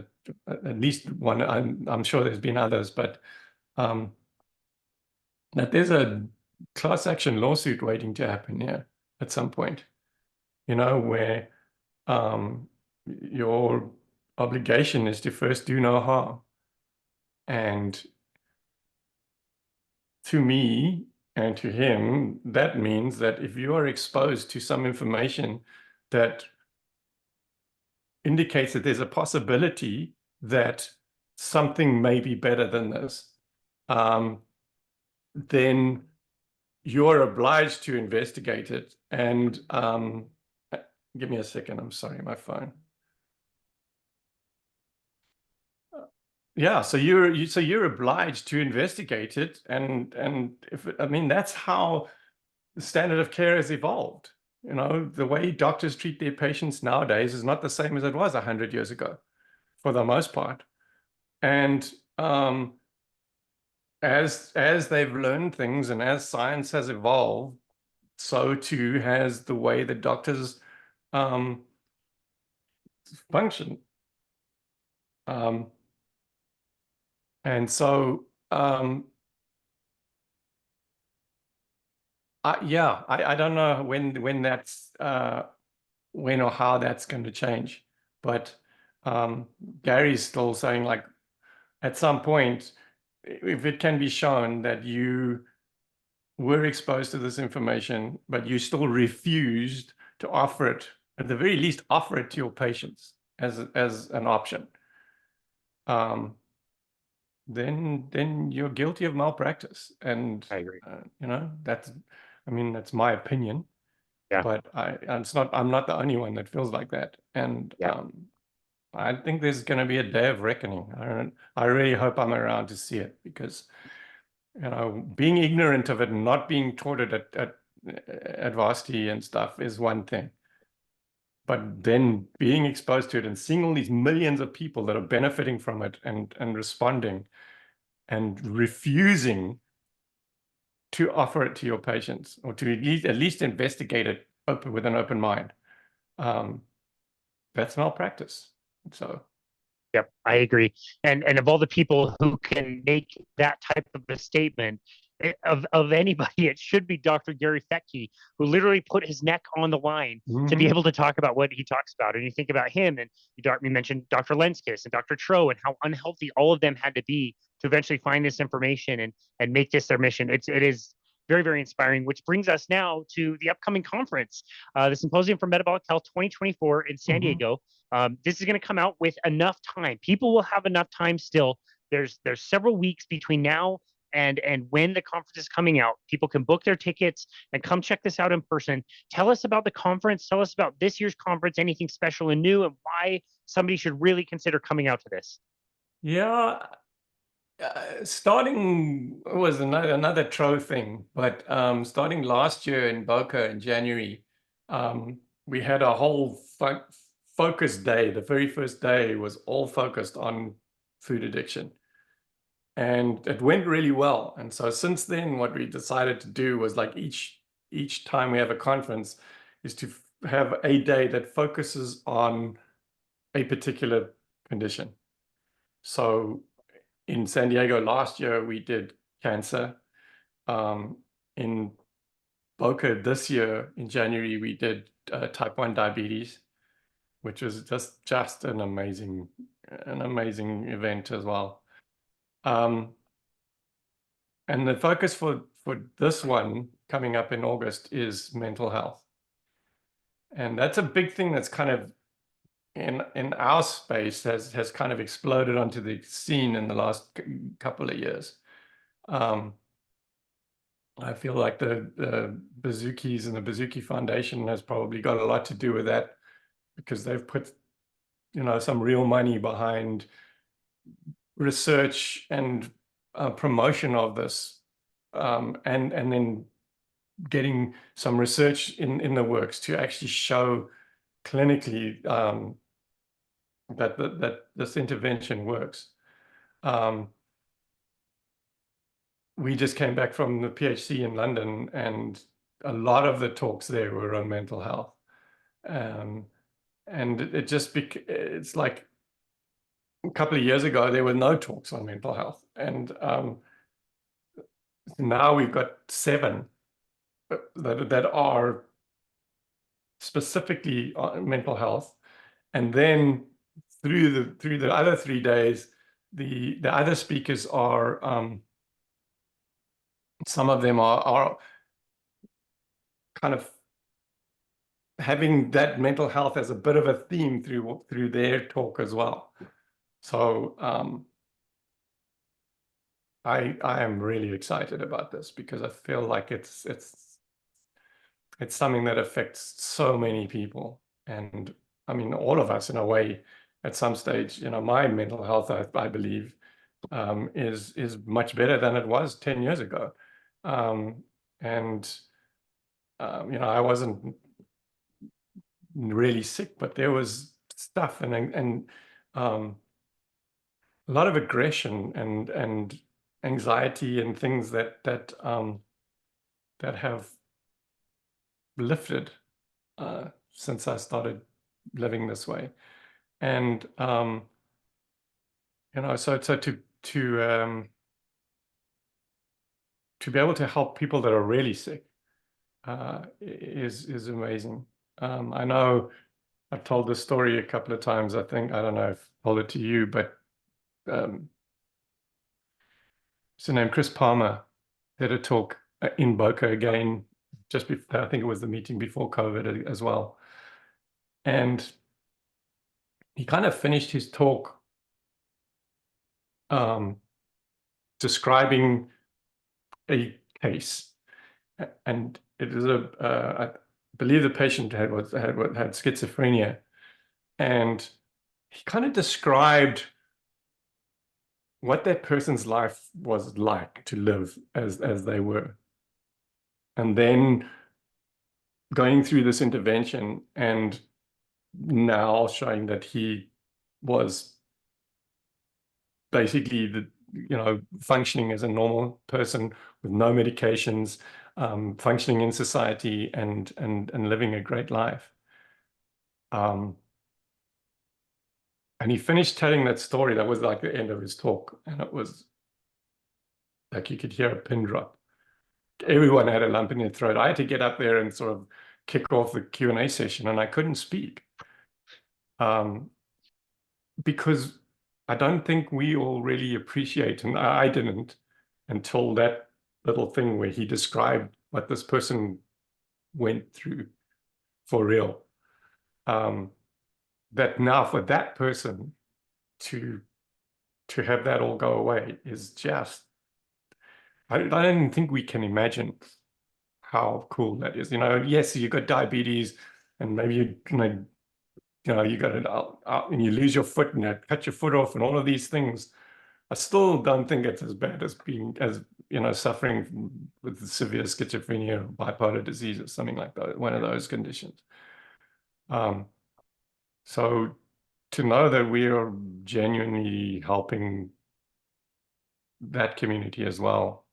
at least one. I'm sure there's been others, but that there's a class action lawsuit waiting to happen here at some point, where your obligation is to first do no harm. And to me and to him, that means that if you are exposed to some information that indicates that there's a possibility that something may be better than this, then you're obliged to investigate it. And give me a second. I'm sorry, my phone. Yeah, so you're obliged to investigate it, and that's how the standard of care has evolved. The way doctors treat their patients nowadays is not the same as it was 100 years ago, for the most part. And as they've learned things and as science has evolved, so too has the way that doctors function. And so, I don't know when that's when or how that's going to change, but Gary's still saying, like, at some point, if it can be shown that you were exposed to this information, but you still refused to offer it, at the very least, offer it to your patients as an option, then you're guilty of malpractice. And I agree. That's my opinion. Yeah. But I'm not the only one that feels like that. And I think there's going to be a day of reckoning. I really hope I'm around to see it, because being ignorant of it and not being taught it at varsity and stuff is one thing. But then being exposed to it and seeing all these millions of people that are benefiting from it and responding and refusing to offer it to your patients, or to at least investigate it with an open mind, that's malpractice. So. Yep, I agree. And of all the people who can make that type of a statement, of anybody, it should be Dr. Gary Fettke, who literally put his neck on the line to be able to talk about what he talks about. And you think about him, and you mentioned Dr. Lenskis and Dr. Tro, and how unhealthy all of them had to be to eventually find this information and make this their mission. It is very, very inspiring, which brings us now to the upcoming conference, the Symposium for Metabolic Health 2024 in San Diego. This is going to come out with enough time. People will have enough time still. There's several weeks between now and when the conference is coming out. People can book their tickets and come check this out in person. Tell us about the conference. Tell us about this year's conference, anything special and new, and why somebody should really consider coming out to this. Yeah. Starting was another Tro thing, but starting last year in Boca in January, we had a whole focus day. The very first day was all focused on food addiction, and it went really well. And so since then, what we decided to do was, like, each time we have a conference is to have a day that focuses on a particular condition. So in San Diego last year, we did cancer. In Boca this year, in January, we did type 1 diabetes, which was just an amazing event as well. And the focus for this one coming up in August is mental health. And that's a big thing that's kind of in our space has kind of exploded onto the scene in the last couple of years. I feel like the Bazookies and the Bazooki Foundation has probably got a lot to do with that, because they've put some real money behind research and promotion of this, and then getting some research in the works to actually show clinically that this intervention works. we just came back from the PHC in London, and a lot of the talks there were on mental health. And it's like a couple of years ago, there were no talks on mental health. And now we've got 7 that are specifically on mental health. And then through the other 3 days, the other speakers are some of them are kind of having that mental health as a bit of a theme through their talk as well. So I am really excited about this, because I feel like it's something that affects so many people. And I mean, all of us in a way, at some stage, my mental health, I believe, is much better than it was 10 years ago. I wasn't really sick, but there was stuff and a lot of aggression and anxiety and things that have lifted since I started living this way. And so to be able to help people that are really sick is amazing. I know I've told this story a couple of times. I don't know if I told it to you, but it's named Chris Palmer did a talk in Boca again, just before, I think it was the meeting before COVID as well. And he kind of finished his talk describing a case. And it was I believe the patient had schizophrenia. And he kind of described what that person's life was like to live as they were. And then going through this intervention, and now showing that he was basically functioning as a normal person with no medications, functioning in society and living a great life. And he finished telling that story. That was like the end of his talk. And it was like you could hear a pin drop. Everyone had a lump in their throat. I had to get up there and sort of kick off the Q&A session, and I couldn't speak. Because I don't think we all really appreciate, and I didn't, until that little thing where he described what this person went through for real. That now for that person to have that all go away is just, I don't think we can imagine how cool that is. Yes, you got diabetes, and maybe you got it out and you lose your foot and cut your foot off and all of these things. I still don't think it's as bad as suffering with severe schizophrenia or bipolar disease or something like that, one of those conditions. So to know that we are genuinely helping that community as well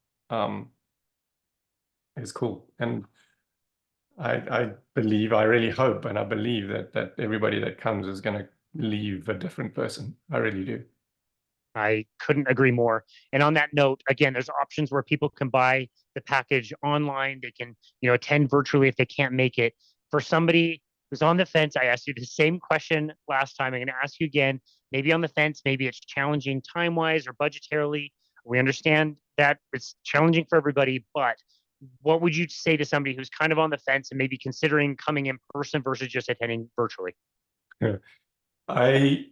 is cool. And I believe, I really hope, and I believe that everybody that comes is going to leave a different person. I really do. I couldn't agree more. And on that note, again, there's options where people can buy the package online. They can, attend virtually if they can't make it. For somebody who's on the fence, I asked you the same question last time. I'm going to ask you again. Maybe on the fence, maybe it's challenging time-wise or budgetarily. We understand that it's challenging for everybody, but what would you say to somebody who's kind of on the fence and maybe considering coming in person versus just attending virtually? Yeah. I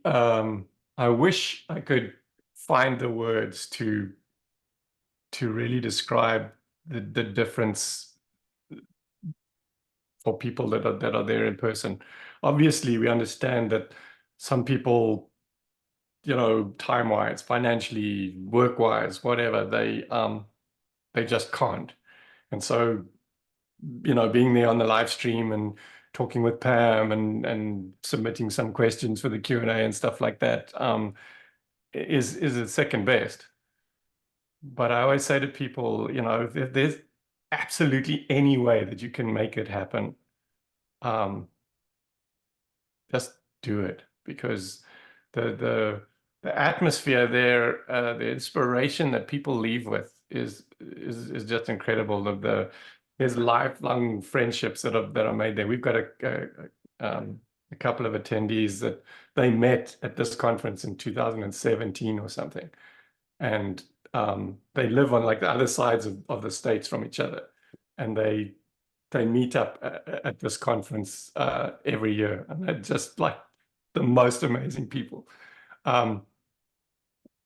wish I could find the words to really describe the difference for people that are there in person. Obviously, we understand that some people, time-wise, financially, work-wise, whatever, they just can't. And so, being there on the live stream and talking with Pam and submitting some questions for the Q&A and stuff like that is a second best. But I always say to people, if there's absolutely any way that you can make it happen, um, just do it, because the the atmosphere there, the inspiration that people leave with is just incredible. There's lifelong friendships that are made there. We've got a couple of attendees that they met at this conference in 2017 or something, and they live on like the other sides of the states from each other, and they meet up at this conference every year, and they're just like the most amazing people.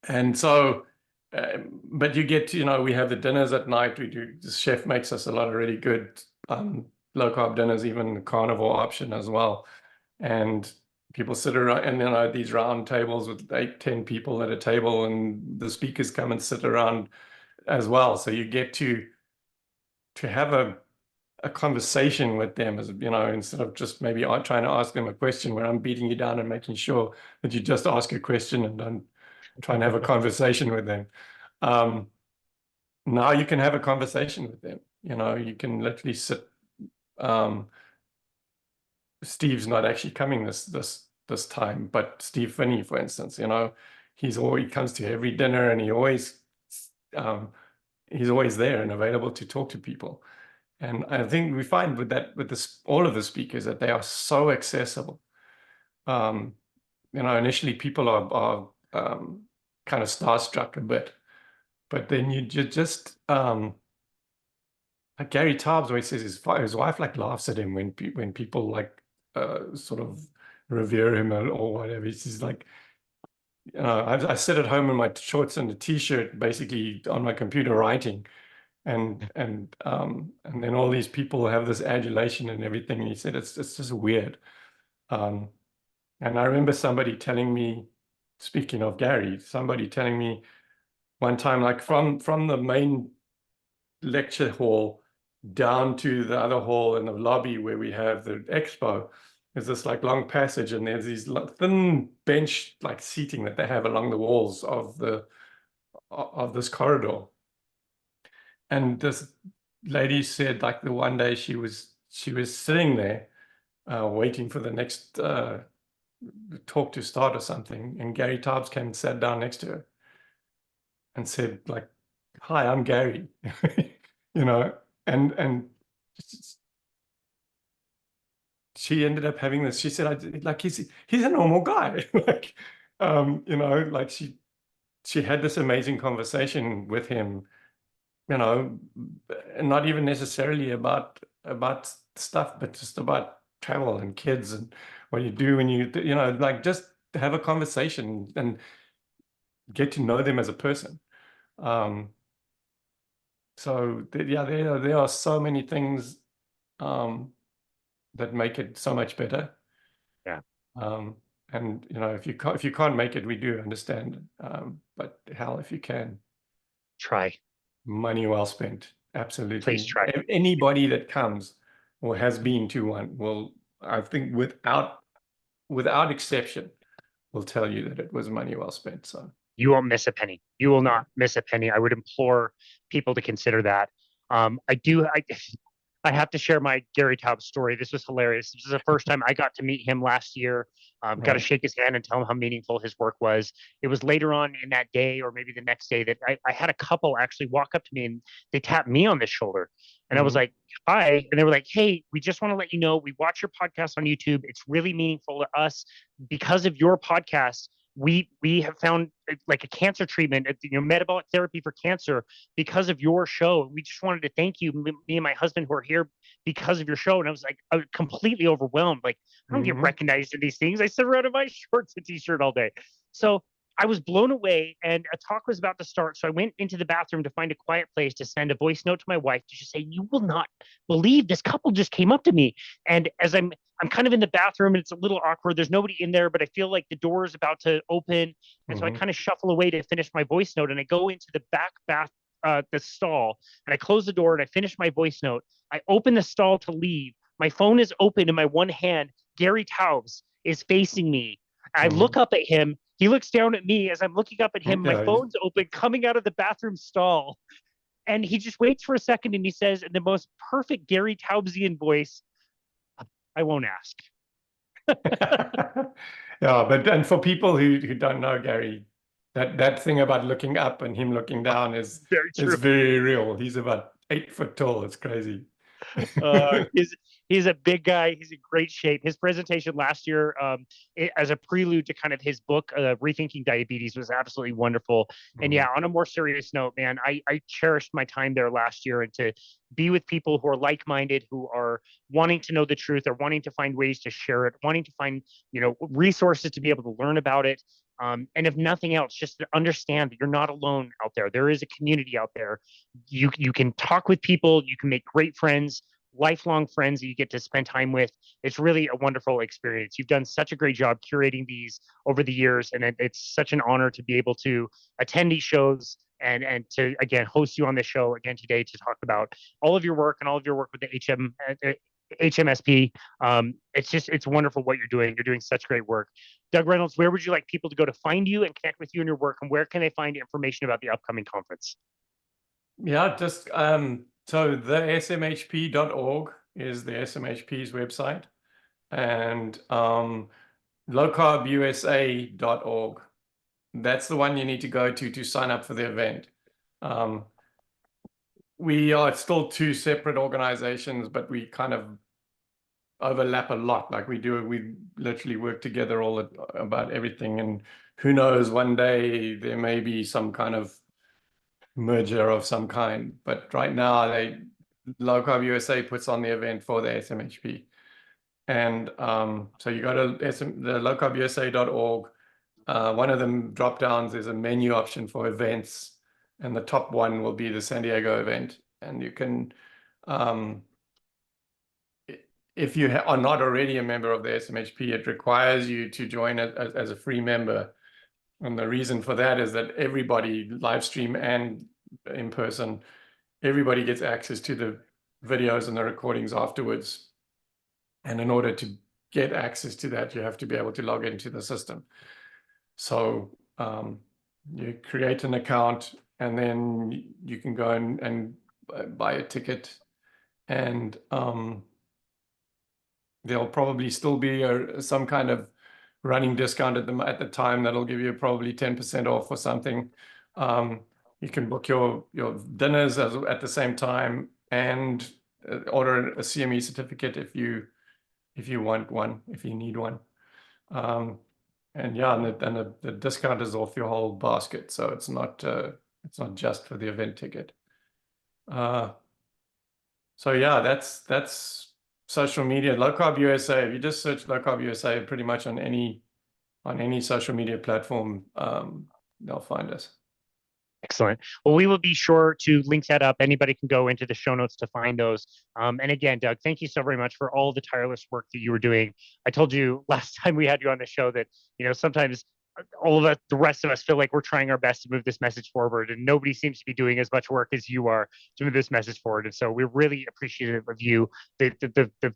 And so, but you get to, we have the dinners at night. The chef makes us a lot of really good low carb dinners, even the carnivore option as well. And people sit around, and these round tables with 8-10 people at a table, and the speakers come and sit around as well. So you get to have a conversation with them, as instead of just maybe trying to ask them a question where I'm beating you down and making sure that you just ask a question and don't try and have a conversation with them. Now you can have a conversation with them. You can literally sit. Steve's not actually coming this time, but Steve Finney, for instance, he comes to every dinner, and he's always there and available to talk to people. And I think we find with all of the speakers, that they are so accessible. Initially people are kind of starstruck a bit, but then you just like Gary Taubes always says his wife like laughs at him when people like sort of revere him or whatever. He's like, I sit at home in my shorts and a t-shirt, basically on my computer writing, and then all these people have this adulation and everything. And he said it's just weird. And I remember somebody telling me, speaking of Gary, somebody telling me one time, like from the main lecture hall down to the other hall in the lobby where we have the expo, there's this like long passage, and there's these thin bench like seating that they have along the walls of this corridor. And this lady said, like, the one day she was sitting there waiting for the next talk to start or something, and Gary Taubes came and sat down next to her and said, like, "Hi, I'm Gary," and she ended up having this. She said, like, he's a normal guy, like, like she had this amazing conversation with him, not even necessarily about stuff, but just about travel and kids and what you do when like, just have a conversation and get to know them as a person. So yeah, there are so many things that make it so much better. Yeah. And if you can't make it, we do understand. But hell, if you can, Try. money well spent. Absolutely. Please try. Anybody that comes or has been to one will, I think, without exception, will tell you that it was money well spent. So You won't miss a penny. You will not miss a penny. I would implore people to consider that. I have to share my Gary Taubes story. This was hilarious. This is the first time I got to meet him last year. Got to shake his hand and tell him how meaningful his work was. It was later on in that day, or maybe the next day, that I had a couple actually walk up to me and they tapped me on the shoulder. And I was like, "Hi." And they were like, "Hey, we just want to let you know we watch your podcast on YouTube. It's really meaningful to us. Because of your podcast, we have found like a cancer treatment, metabolic therapy for cancer because of your show. We just wanted to thank you, me and my husband, who are here because of your show." And I was completely overwhelmed. Like, I don't get recognized in these things. I sit around in my shorts and t-shirt all day. So I was blown away, and a talk was about to start. So I went into the bathroom to find a quiet place to send a voice note to my wife to just say, "You will not believe this couple just came up to me." And as I'm kind of in the bathroom, and it's a little awkward. There's nobody in there, but I feel like the door is about to open. And so I kind of shuffle away to finish my voice note, and I go into the back the stall, and I close the door and I finish my voice note. I open the stall to leave. My phone is open in my one hand. Gary Taubes is facing me. I look up at him. He looks down at me as I'm looking up at him. My Yeah, phone's open, coming out of the bathroom stall. And he just waits for a second and he says in the most perfect Gary Taubesian voice, I won't ask. yeah, but and for people who don't know Gary, that thing about looking up and him looking down Very is true. very real. He's about 8 foot tall. It's crazy. He's a big guy. He's in great shape. His presentation last year, as a prelude to kind of his book, Rethinking Diabetes, was absolutely wonderful. And yeah, on a more serious note, man, I cherished my time there last year, and to be with people who are like-minded, who are wanting to know the truth, or wanting to find ways to share it, wanting to find, resources to be able to learn about it. And if nothing else, just to understand that you're not alone out there. There is a community out there. You can talk with people. You can make great friends, lifelong friends that you get to spend time with. It's really a wonderful experience. You've done such a great job curating these over the years, and it's such an honor to be able to attend these shows and to again host you on this show again today to talk about all of your work and all of your work with the HMSP. It's wonderful what you're doing. You're doing such great work. Doug Reynolds, where would you like people to go to find you and connect with you and your work, and where can they find information about the upcoming conference? Yeah, just so the smhp.org is the SMHP's website, and LowCarbUSA.org. That's the one you need to go to sign up for the event. We are still two separate organizations, but we kind of overlap a lot. Like we literally work together about everything. And who knows, one day there may be some kind of merger of some kind. But right now, LowCarbUSA puts on the event for the SMHP. And so you go to the lowcarbusa.org. One of them drop downs is a menu option for events, and the top one will be the San Diego event. And you can, if you are not already a member of the SMHP, it requires you to join it as a free member. And the reason for that is that everybody, live stream and in person, everybody gets access to the videos and the recordings afterwards. And in order to get access to that, you have to be able to log into the system. So you create an account, and then you can go and buy a ticket. And there'll probably still be some kind of running discount at the time that'll give you probably 10% off or something. You can book your dinners at the same time, and order a CME certificate if you want one, if you need one. And yeah, and the discount is off your whole basket, so it's not just for the event ticket. So yeah, that's social media. LowCarbUSA. If you just search LowCarbUSA, pretty much on any social media platform, they'll find us. Excellent. Well, we will be sure to link that up. Anybody can go into the show notes to find those. And again, Doug, thank you so very much for all the tireless work that you were doing. I told you last time we had you on the show that, sometimes all of us, the rest of us, feel like we're trying our best to move this message forward, and nobody seems to be doing as much work as you are to move this message forward. And so we're really appreciative of you.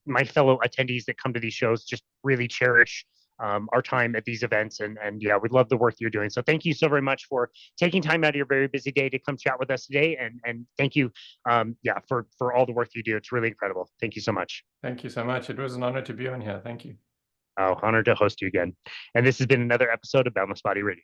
My fellow attendees that come to these shows just really cherish our time at these events, and yeah, we love the work you're doing. So thank you so very much for taking time out of your very busy day to come chat with us today, and thank you, for all the work you do. It's really incredible. Thank you so much. Thank you so much. It was an honor to be on here. Thank you. Oh, honored to host you again. And this has been another episode of Boundless Body Radio.